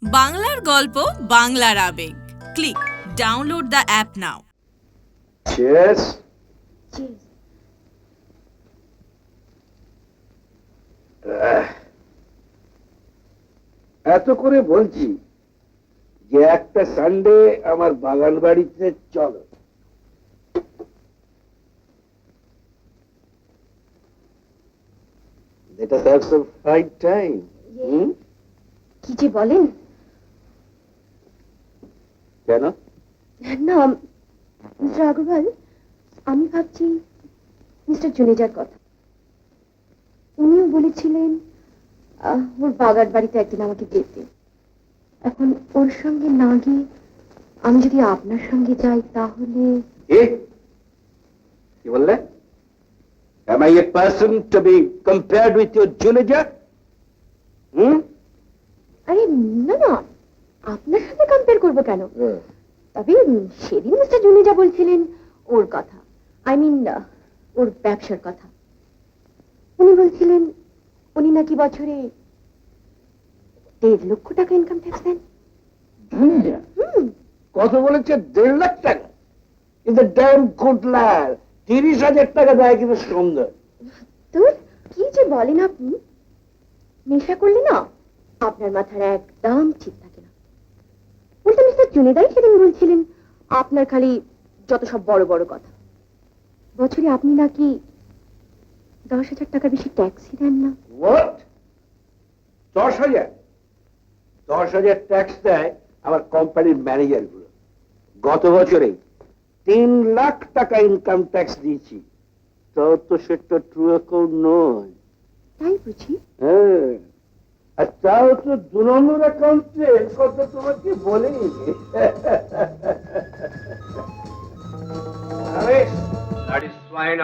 বাংলার গল্প বাংলার আবেগ click download the app now. Cheers. এত করে বলছি যে একটা সানডে আমার বাগান বাড়িতে চলো। Let us have some fine time. কি যে বলেন কেন? না মিস্টার আগরওয়াল, আমি ভাবছি মিস্টার জুনেজার কথা। উনিও বলেছিলেন ওর বাগান বাড়িতে একদিন আমাকে যেতে। এখন ওর সঙ্গে না গিয়ে আমি যদি আপনার সঙ্গে যাই তাহলে কি বললে? Am I a person to be compared with your Juneja? আরে না না, আপনার সাথে কম্পেয়ার করবো কেন? তবে সেদিন মিস্টার জুনেজা বলছিলেন ওর কথা, আই মিন ওর ব্যবসার কথা। উনি বলছিলেন উনি নাকি বছরে 1.5 লক্ষ টাকা ইনকাম ট্যাক্স দেন। কত বলেছে? 1.5 লাখ টাকা? কিন্তু ড্যাম গুড লার 30,000 টাকা দেয় কিন্তু সুন্দর। তোর কি যে বলেন আপনি, নেশা করলে না আপনার মাথার একদম ঠিক থাকে না। উল্টো মিস্টার জুনেদাই সেদিন বলছিলেন আপনার খালি যত সব বড় বড় কথা। বছরে আপনি নাকি 10,000 টাকা বেশি ট্যাক্সই দেন না। What? 10,000? 10,000 ট্যাক্স দেয় আমার কোম্পানির ম্যানেজার গুলো। গত বছরে 3 লাখ টাকা ইনকাম ট্যাক্স দিয়েছি। তো সেটা ট্রু অ্যাকাউন্ট নয়। তাই বুঝি? হ্যাঁ, আর তাও তো 2 নম্বর অ্যাকাউন্টে কথা তোমাকে বলেনি।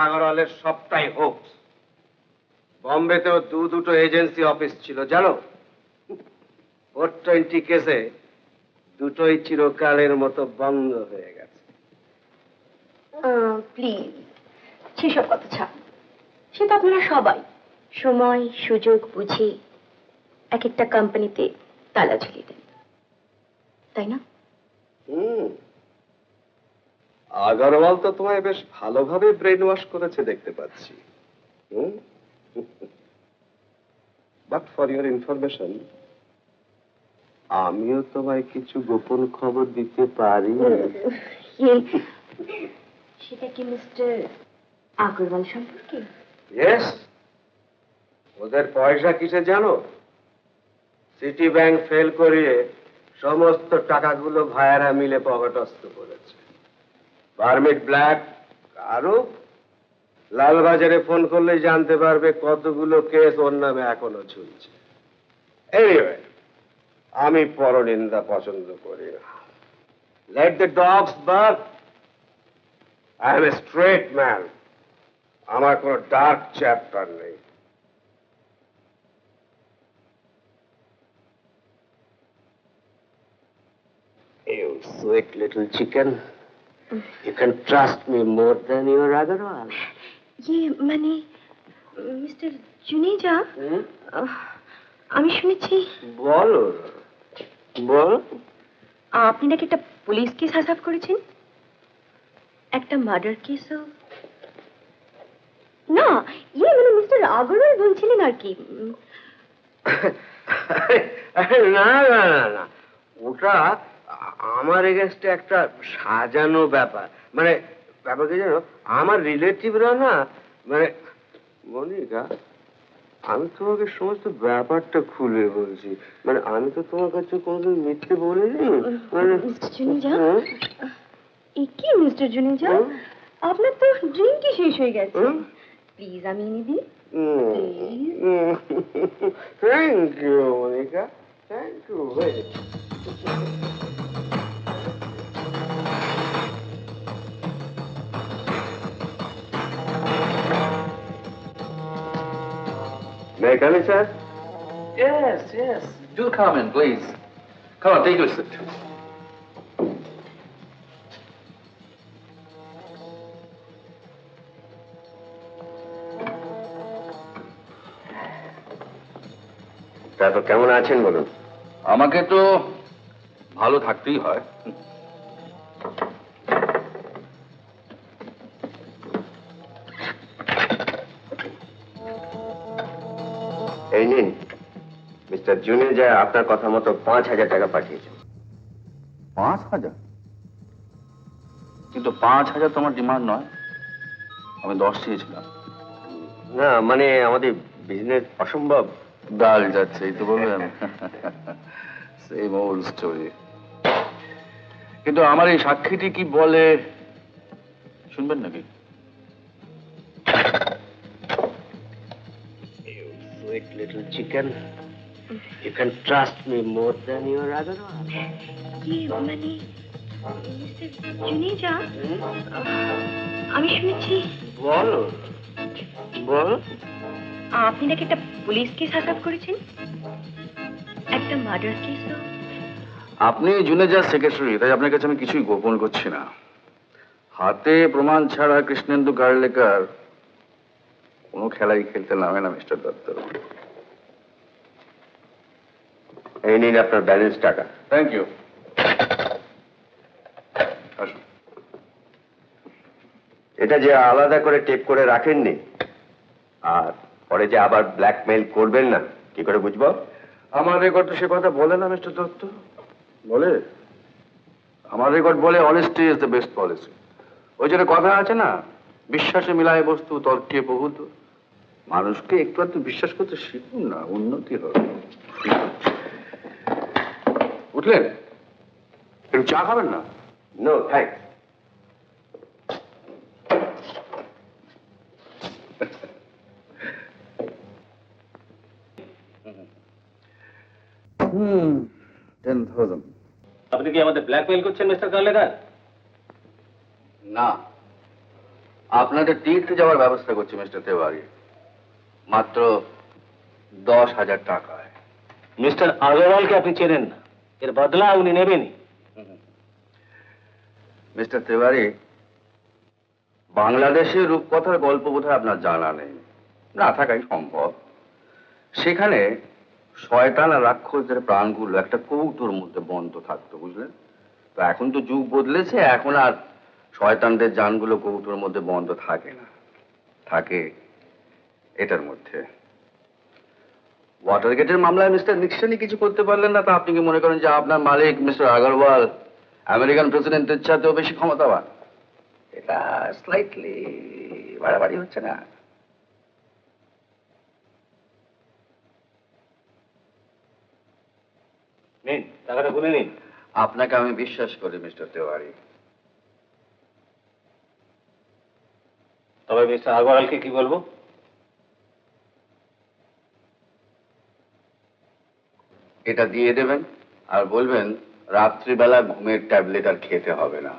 আগরওয়ালের সবটাই হোকস। বম্বেতেও দুটো এজেন্সি অফিস ছিল জানো। 420 কেসে দুটোই চিরকালের মতো বন্ধ হয়ে গেছে। প্লিজ সেসব কথা ছাড়। সে তো আপনারা সবাই সময় সুযোগ বুঝে এক একটা কোম্পানিতে তালা ঝুলিয়ে দেন, তাই না? আগরওয়াল তো তোমায় বেশ ভালোভাবে ব্রেন ওয়াশ করেছে দেখতে পাচ্ছি। বাট ফর ইউর ইনফরমেশন, আমিও তোমায় কিছু গোপন খবর দিতে পারি। সেটা কি মিস্টার আগরওয়াল সম্পর্কে? ইয়েস। ওদের পয়সা কিসে জানো? সিটি ব্যাংক ফেল করিয়ে সমস্ত টাকাগুলো ভাইয়ারা মিলে পকেটস্থ করেছে। পারমিট ব্ল্যাক আরো লালবাজারে ফোন করলেই জানতে পারবে কতগুলো কেস ওর নামে এখনো ঝুলছে। এনিওয়ে, আমি পরনিন্দা পছন্দ করি না। Let the dogs bark. I am a straight man. আমার কোনো ডার্ক চ্যাপ্টার নেই। You sweet little chicken. You can trust me more than your Agrawal. মানে মিস্টার জুনেজা, আমি শুনেছি বলো বল। আপনি নাকি একটা পুলিশ কেস হাসাব করেছেন, একটা মার্ডার কেসও। না মানে মিস্টার আগরওয়াল বলছিলেন আর কি। না না না না, ওটা আমার এগেনস্টে একটা সাজানো ব্যাপার। মানে ব্যাপার কি জানো, আমার রিলেটিভরা না, মানে মনিকা, আমি তোমাকে সমস্ত ব্যাপারটা খুলে বলছি। মানে আমি তো তোমার কাছে কোনোদিন মিথ্যে বলিনি। মিস্টার জুনেজা, কি মিস্টার জুনেজা, আপনার তো ড্রিঙ্কই শেষ হয়ে গেছে। প্লিজ আমি এনে দিই। Thank you Monica, thank you very. May I come in, sir? Yes, yes. Do come in, please. Come on, take your seat. তারপর কেমন আছেন বলুন? আমাকে তো ভালো থাকতেই হয়। এই নিন, মিস্টার জুনেজা আপনার কথা মতো 5,000 টাকা পাঠিয়েছেন। 5,000? কিন্তু 5,000 তোমার ডিমান্ড নয়, আমি 10 চেয়েছিলাম। না মানে আমাদের বিজনেস অসম্ভব। ডাল যাচ্ছে, এই তো বললেন। Same old story. কিন্তু আমার এই সাক্ষীটি কি বলে শুনবেন নাকি? Sweet little chicken, you can trust me more than your other one. কি মানে মিস্টার জুনেজা, আমি শুনেছি বল বল। আপনি নাকি একটা পুলিশ কেস হাসাব করেছেন, একটা মার্ডার কেসও। আপনি জুনেজার সেক্রেটারি, তাই আপনার কাছে আমি কিছুই গোপন করছি না। হাতে প্রমাণ ছাড়া কৃষ্ণেন্দু কার্লেকার কোনো খেলাই খেলতে নামে না মিস্টার দত্ত। এই নিন আপনার ব্যালেন্স টাকা। Thank you. আসুন। এটা যে আলাদা করে টেপ করে রাখেননি, আর পরে যে আবার ব্ল্যাকমেইল করবেন না, কি করে বুঝবো? আমার রেকর্ড তো সে কথা বলে না মিস্টার দত্ত। বলে? আমার রেকর্ড বলে honesty is the best policy. ওই জন্য কথা আছে না, বিশ্বাসে মিলায় বস্তু তর্কে বহুত। মানুষকে একটু একটু বিশ্বাস করতে শিখুন না, উন্নতি হবে। বুঝলেন? একটু চা খাবেন না? No thanks. হুম, 10,000। আপনি কি আমাদের ব্ল্যাকমেইল করছেন মিস্টার কার্লেকার? না, আপনাদের তীর্থে যাওয়ার ব্যবস্থা করছি মিস্টার তেওয়ারি, মাত্র 10,000 টাকায়। মিস্টার আগরওয়ালকে আপনি চেনেন না, এর বদলা উনি নেবেনই। মিস্টার তেওয়ারি, বাংলাদেশের রূপকথার গল্প বোধহয় আপনার জানা নেই, না থাকাই সম্ভব। সেখানে শয়তান আর রাক্ষসদের প্রাণগুলো একটা কৌটোর মধ্যে বন্ধ থাকতো, বুঝলেন? তো এখন তো যুগ বদলেছে, এখন আর শয়তানদের জানগুলো কৌটোর মধ্যে বন্ধ থাকে না, থাকে এটার মধ্যে। ওয়াটারগেটের মামলায় মিস্টার নিক্সনই কিছু করতে পারলেন না, তা আপনি কি মনে করেন যে আপনার মালিক মিস্টার আগরওয়াল আমেরিকান প্রেসিডেন্টের চাইতেও বেশি ক্ষমতাবান? এটা স্লাইটলি বাড়াবাড়ি হচ্ছে না? নিন, টাকাটা গুনে নিন। আপনাকে আমি বিশ্বাস করি মিস্টার তেওয়ারি। তবে মিস্টার আগরওয়ালকে কি বলবো? এটা দিয়ে দেবেন আর বলবেন রাত্রিবেলা ঘুমের ট্যাবলেট আর খেতে হবে না,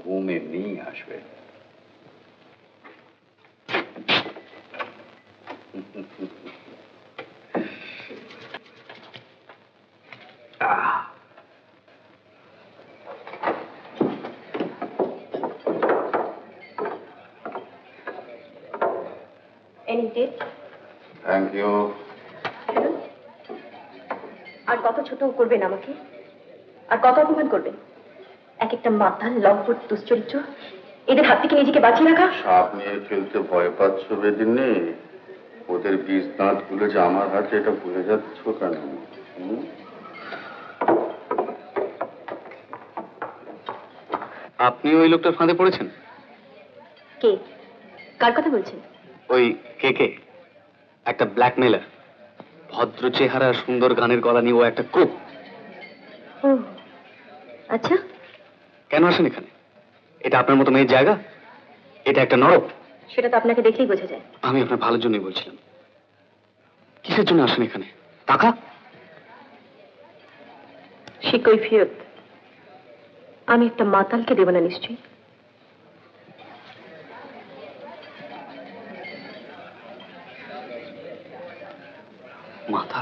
ঘুম এমনিই আসবে। Any date? Thank you. আর কত ছোট করবেন আমাকে, আর কত অপমান করবেন? এক একটা মাতাল লম্পট দুশ্চরিত্র, এদের হাত থেকে নিজেকে বাঁচিয়ে রাখা। সাপ নিয়ে ফেলতে ভয় পাচ্ছ বেদিনী, ওদের বীজ দাঁত গুলো যে আমার হাতে, এটা ভুলে যাচ্ছ কেন? আপনি ওই লোকটার ফাঁদে পড়েছেন? কে? কার কথা বলছেন? ওই কে একটা ব্ল্যাকমেলার, ভদ্র চেহারা, সুন্দর গানের গলা নিয়ে ও একটা ক্রুপ। ও আচ্ছা, কেন আসেন এখানে? এটা আপনার মতো মেয়ের জায়গা? এটা একটা নরক। সেটা তো আপনাকে দেখলেই বোঝা যায়। আমি আপনার ভালোর জন্যই বলছিলাম। কিসের জন্য আসেন এখানে? টাকা? সে কৈফিয়ত আমি একটা মাতালকে দেব না নিশ্চয়ই। মাথা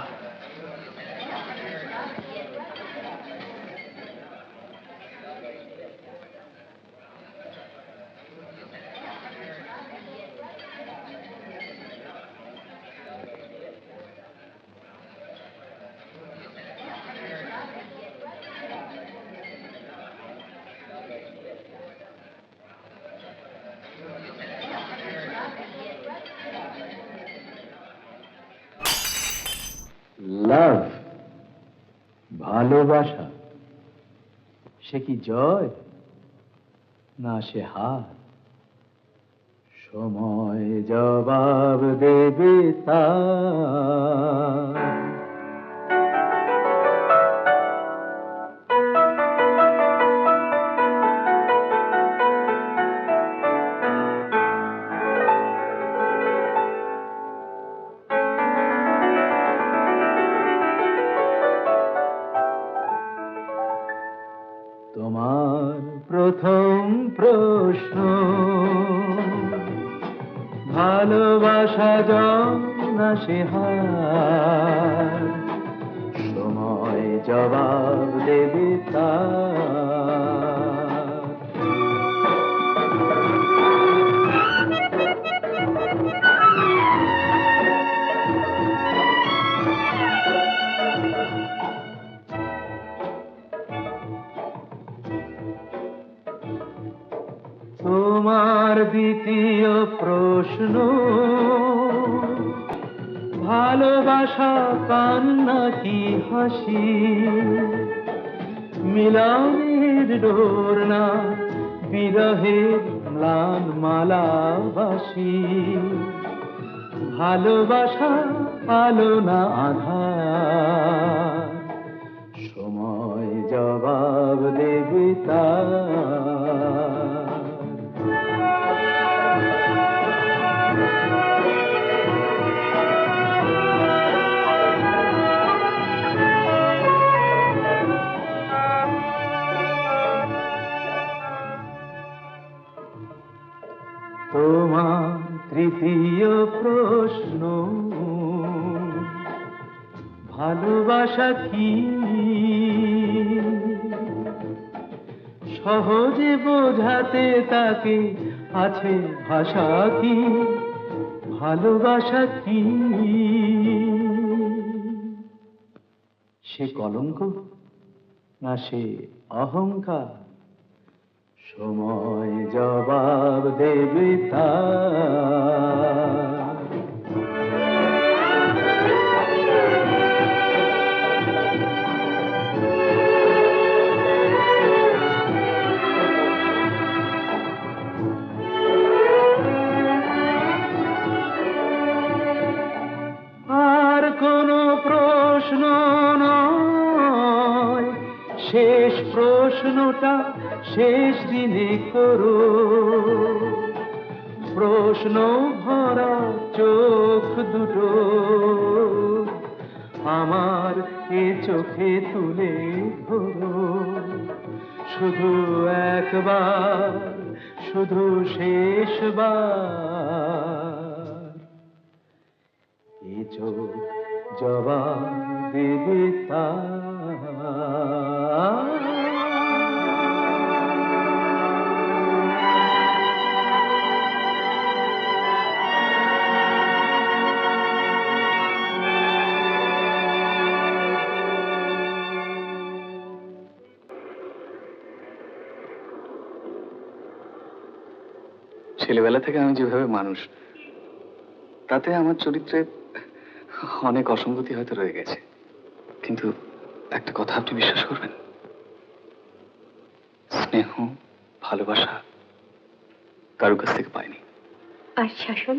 লাভ, ভালোবাসা, সে কি জয় না সে হার? সময় জবাব দেবে তার। তোমার প্রথম প্রশ্ন, ভালোবাসা না সে হার? সময় জবাব দেবে তার। তোমার দ্বিতীয় প্রশ্ন, ভালোবাসা কান্না কি হাসি? মিলনের ডোর না বিরহের ম্লান মালাবাসি? ভালোবাসা আলো না আধার? সময় জবাব দেবে তার। তোমার তৃতীয় প্রশ্ন, ভালোবাসা কি সহজে বোঝাতে তাকে আছে ভাষা কি? ভালোবাসা কি সে কলঙ্ক না সে অহংকার? সময় জবাব দেবে তার। আর কোনো প্রশ্ন নয়, শেষ প্রশ্নটা শেষ দিনে করো। প্রশ্ন ভরা চোখ দুটো আমার এ চোখে তুলে ধরো। শুধু একবার, শুধু শেষবার, এ চোখ জবাব দেবে তার। ছেলেবেলা থেকে আমি যেভাবে মানুষ, তাতে আমার চরিত্রে অনেক অসঙ্গতি হয়তো রয়ে গেছে, কিন্তু একটা কথা আপনি বিশ্বাস করবেন, স্নেহ ভালোবাসা কারোর কাছ থেকে পাইনি। আর শাসন?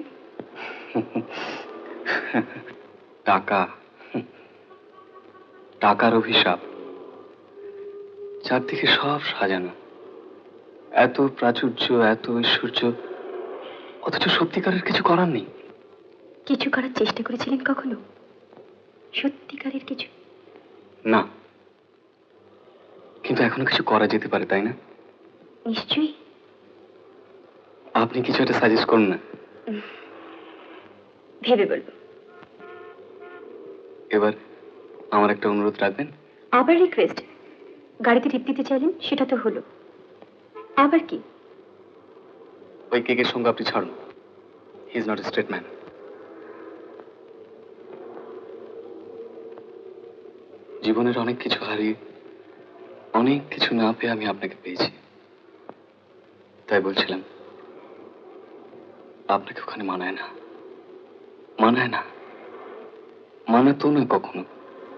টাকা, টাকার অভিশাপ, চারদিকে সব সাজানো, এত প্রাচুর্য, এত ঐশ্বর্য, অথচ সত্যিকারের কিছু করার নেই। কিছু করার চেষ্টা করেছিলেন কখনো? সত্যিকারের কিছু? না, কিন্তু এখনো কিছু করা যেতে পারে, তাই না? নিশ্চয়ই। আপনি কিছু একটা সাজেস্ট করুন না। ভেবে বলবো। এবার আমার একটা অনুরোধ রাখবেন। আবার রিকোয়েস্ট? গাড়িতে টিপ দিতে চাইলেন, সেটা তো হলো, আবার কি? ওই কেকের সঙ্গে আপনি ছাড়ুন। He is not a straight man. জীবনের অনেক কিছু হারিয়ে, অনেক কিছু না পেয়ে আমি আপনাকে পেয়েছি। তাই বলছিলাম, আপনাকে ওখানে মানায় না, মানায় না, মানাতো না কখনো।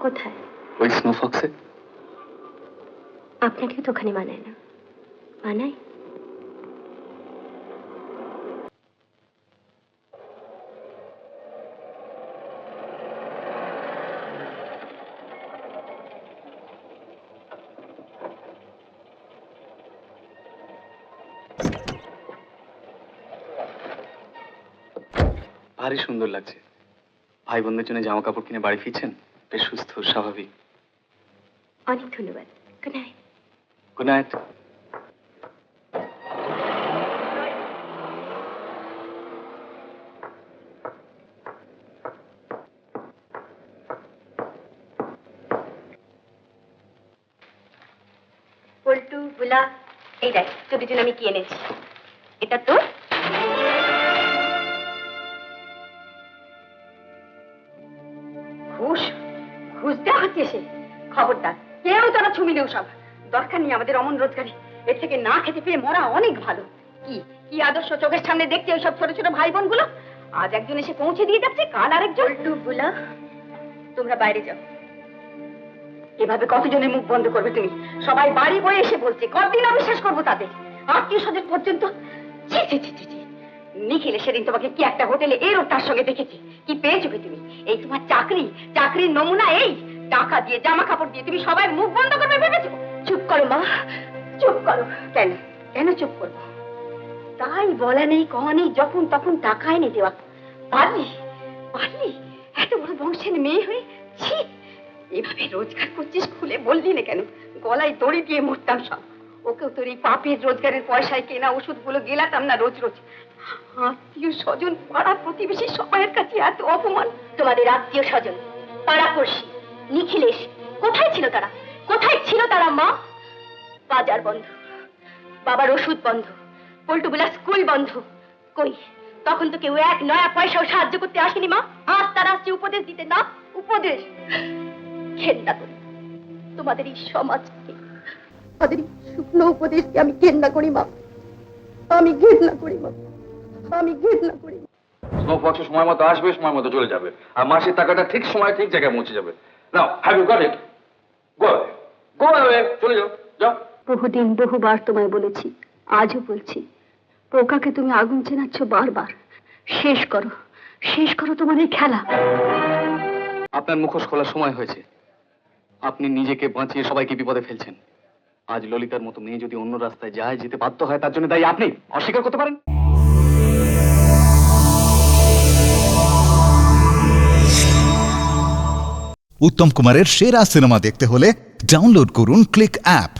কোথায়? ওই স্নোফক্সে। আপনাকেও তো ওখানে মানায় না। মানায়? ভারী সুন্দর লাগছে। ভাই বোনদের জন্য জামা কাপড় কিনে বাড়ি ফিরছেন, বেশ সুস্থ স্বাভাবিক। অনেক ধন্যবাদ। Good night. Good night. Paltu, বুলা, এই দেখ তোদের জন্য আমি কি এনেছি। এটা তোর। ঘুষ ঘুষ দেওয়া হচ্ছে সে। খবরদার কেউ তারা ছবি নেও, সব দরকার নেই আমাদের অমন রোজগারে। এর থেকে না খেতে পেয়ে মরা অনেক ভালো। কি কি আদর্শ চোখের সামনে দেখছে ওই সব ছোট ছোট ভাই বোন গুলো। আজ একজন এসে পৌঁছে দিয়ে যাচ্ছে, কাল আরেকজন। পল্টু, বুলা, তোমরা বাইরে যাও। এভাবে কতজনের মুখ বন্ধ করবে তুমি? সবাই বাড়ি বয়ে এসে বলছে, কতদিন অবিশ্বাস করবো তাদের? আত্মীয় স্বজন পর্যন্ত। ছি ছি ছি ছি ছি। নিখিলে সেদিন তোমাকে কি একটা হোটেলে এর ওর তার সঙ্গে দেখেছি। কি পেয়েছো তুমি? এই তোমার চাকরি, চাকরির নমুনা এই। টাকা দিয়ে জামা কাপড় দিয়ে তুমি সবাই মুখ বন্ধ করবে ভেবেছো? চুপ করো মা, চুপ করো। কেন কেন চুপ করবো? তাই বলা নেই কওয়া নেই, যখন তখন টাকা এনে দেওয়া। পারলি পারলি এত বড় বংশের মেয়ে হয়ে? ছি, এভাবে রোজগার করছিস খুলে বললি না কেন? গলায় দড়ি দিয়ে মরতাম সব। ওকেও তোর এই পাপের রোজগারের পয়সায় কেনা ওষুধগুলো গেলাতাম না রোজ রোজ। আত্মীয় স্বজন, পাড়া প্রতিবেশী সবাইয়ের কাছে এত অপমান। তোমাদের আত্মীয় স্বজন, পাড়াপড়শি, নিখিলেশ কোথায় ছিল তারা? কোথায় ছিল তারা মা? বাজার বন্ধ, বাবার ওষুধ বন্ধ, পল্টু বিলাস স্কুল বন্ধ। কই তখন তো কেউ এক নয়া পয়সাও সাহায্য করতে আসেনি মা। আজ তারা আসছে উপদেশ দিতে। না উপদেশ, ঘেন্না করি তোমাদের এই সমাজকে, তাদের এই শুকনো উপদেশকে আমি ঘেন্না করি মা। আমি ঘেন্না করি মা, আমি ঘেন্না করি। স্নোফক্সে সময় মতো আসবে, সময় মতো চলে যাবে, আর মাসের টাকাটা ঠিক সময় ঠিক জায়গায় পৌঁছে যাবে। নাও, have you got it? Go away, go away, চলে যাও, যাও। বহুদিন বহুবার তোমায় বলেছি, আজও বলছি, পোকাকে তুমি আগুন চেনাচ্ছ বারবার। শেষ করো, শেষ করো তোমার এই খেলা। আপনার মুখোশ খোলার সময় হয়েছে। আপনি নিজেকে বাঁচিয়ে সবাইকে বিপদে ফেলছেন। আজ ললিতার মতো মেয়ে যদি অন্য রাস্তায় যায়, যেতে বাধ্য হয়, তার জন্য দায়ী আপনি। অস্বীকার করতে পারেন? উত্তম কুমারের সেরা সিনেমা দেখতে হলে ডাউনলোড করুন ক্লিক অ্যাপ।